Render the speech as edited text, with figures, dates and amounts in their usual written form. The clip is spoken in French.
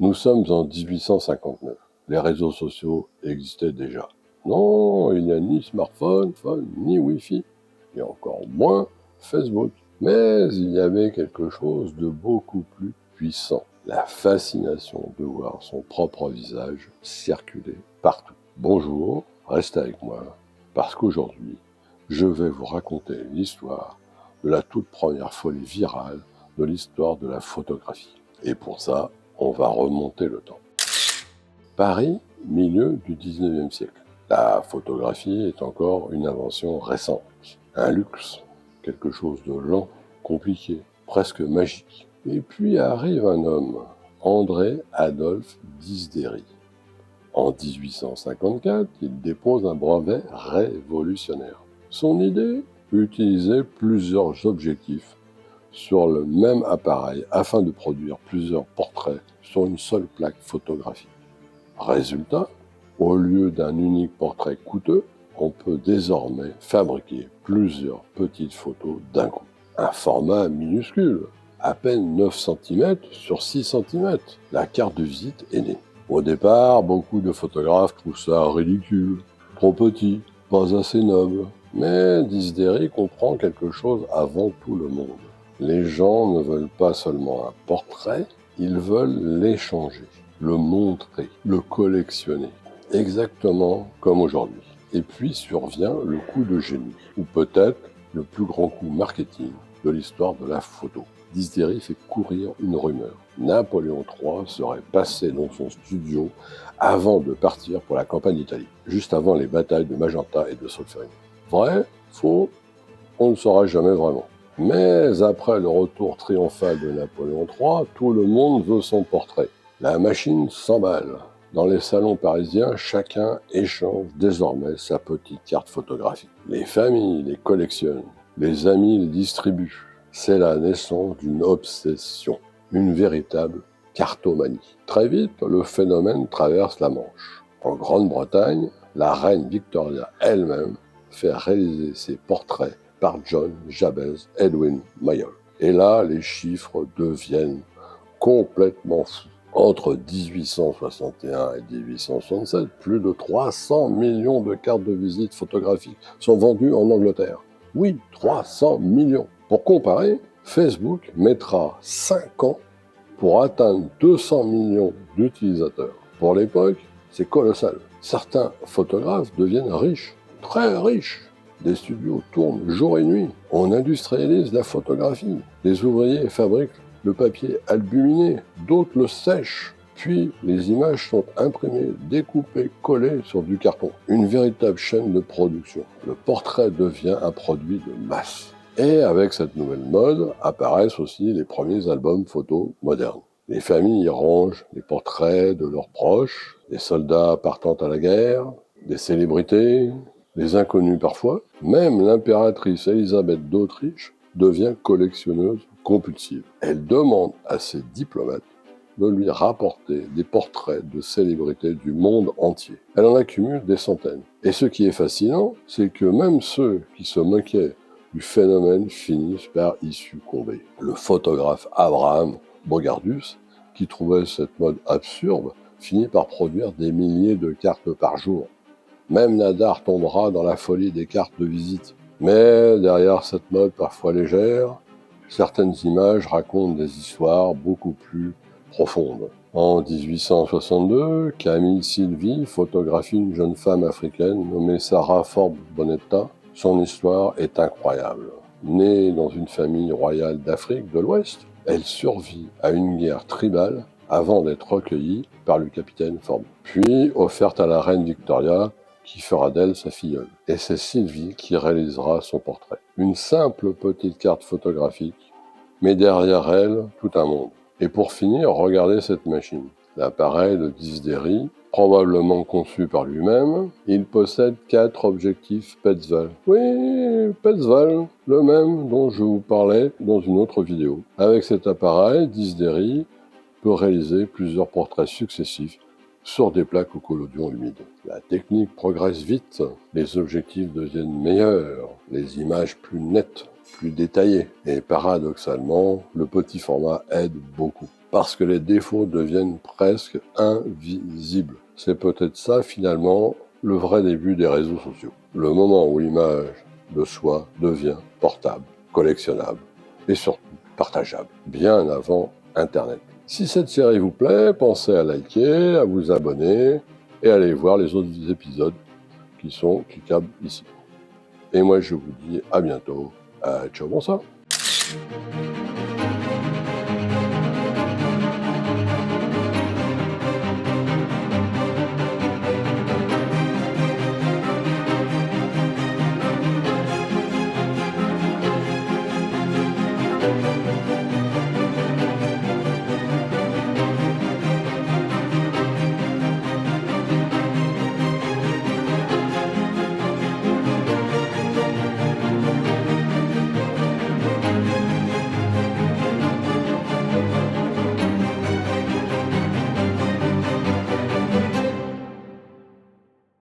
Nous sommes en 1859. Les réseaux sociaux existaient déjà. Non, il n'y a ni smartphone, ni Wi-Fi, et encore moins Facebook. Mais il y avait quelque chose de beaucoup plus puissant. La fascination de voir son propre visage circuler partout. Bonjour, restez avec moi, parce qu'aujourd'hui, je vais vous raconter l'histoire de la toute première folie virale de l'histoire de la photographie. Et pour ça, on va remonter le temps. Paris, milieu du 19e siècle. La photographie est encore une invention récente. Un luxe, quelque chose de lent, compliqué, presque magique. Et puis arrive un homme, André Adolphe Disdéry. En 1854, il dépose un brevet révolutionnaire. Son idée? Utiliser plusieurs objectifs sur le même appareil afin de produire plusieurs portraits sur une seule plaque photographique. Résultat, au lieu d'un unique portrait coûteux, on peut désormais fabriquer plusieurs petites photos d'un coup. Un format minuscule, à peine 9 cm sur 6 cm. La carte de visite est née. Au départ, beaucoup de photographes trouvent ça ridicule, trop petit, pas assez noble. Mais Disdéry comprend quelque chose avant tout le monde. Les gens ne veulent pas seulement un portrait, ils veulent l'échanger, le montrer, le collectionner, exactement comme aujourd'hui. Et puis survient le coup de génie, ou peut-être le plus grand coup marketing de l'histoire de la photo. Disdéry fait courir une rumeur. Napoléon III serait passé dans son studio avant de partir pour la campagne d'Italie, juste avant les batailles de Magenta et de Solferino. Vrai? Faux? On ne saura jamais vraiment. Mais après le retour triomphal de Napoléon III, tout le monde veut son portrait. La machine s'emballe. Dans les salons parisiens, chacun échange désormais sa petite carte photographique. Les familles les collectionnent, les amis les distribuent. C'est la naissance d'une obsession, une véritable cartomanie. Très vite, le phénomène traverse la Manche. En Grande-Bretagne, la reine Victoria elle-même fait réaliser ses portraits par John Jabez Edwin Mayall. Et là, les chiffres deviennent complètement fous. Entre 1861 et 1867, plus de 300 millions de cartes de visite photographiques sont vendues en Angleterre. Oui, 300 millions. Pour comparer, Facebook mettra 5 ans pour atteindre 200 millions d'utilisateurs. Pour l'époque, c'est colossal. Certains photographes deviennent riches, très riches. Des studios tournent jour et nuit. On industrialise la photographie. Les ouvriers fabriquent le papier albuminé, d'autres le sèchent. Puis les images sont imprimées, découpées, collées sur du carton. Une véritable chaîne de production. Le portrait devient un produit de masse. Et avec cette nouvelle mode apparaissent aussi les premiers albums photos modernes. Les familles y rangent les portraits de leurs proches, des soldats partant à la guerre, des célébrités, des inconnus parfois. Même l'impératrice Élisabeth d'Autriche devient collectionneuse compulsive. Elle demande à ses diplomates de lui rapporter des portraits de célébrités du monde entier. Elle en accumule des centaines. Et ce qui est fascinant, c'est que même ceux qui se moquaient du phénomène finissent par y succomber. Le photographe Abraham Bogardus, qui trouvait cette mode absurde, finit par produire des milliers de cartes par jour. Même Nadar tombera dans la folie des cartes de visite. Mais derrière cette mode parfois légère, certaines images racontent des histoires beaucoup plus profondes. En 1862, Camille Sylvie photographie une jeune femme africaine nommée Sarah Forbes Bonetta. Son histoire est incroyable. Née dans une famille royale d'Afrique de l'Ouest, elle survit à une guerre tribale avant d'être recueillie par le capitaine Forbes, puis offerte à la reine Victoria, qui fera d'elle sa filleule. Et c'est Sylvie qui réalisera son portrait. Une simple petite carte photographique, mais derrière elle, tout un monde. Et pour finir, regardez cette machine. L'appareil de Disdéry, probablement conçu par lui-même, il possède 4 objectifs Petzval. Oui, Petzval, le même dont je vous parlais dans une autre vidéo. Avec cet appareil, Disdéry peut réaliser plusieurs portraits successifs sur des plaques au collodion humide. La technique progresse vite, les objectifs deviennent meilleurs, les images plus nettes. plus détaillé. Et paradoxalement, le petit format aide beaucoup. Parce que les défauts deviennent presque invisibles. C'est peut-être ça finalement le vrai début des réseaux sociaux. Le moment où l'image de soi devient portable, collectionnable et surtout partageable, bien avant Internet. Si cette série vous plaît, pensez à liker, à vous abonner et à aller voir les autres épisodes qui sont cliquables ici. Et moi je vous dis à bientôt. Ciao, bonsoir.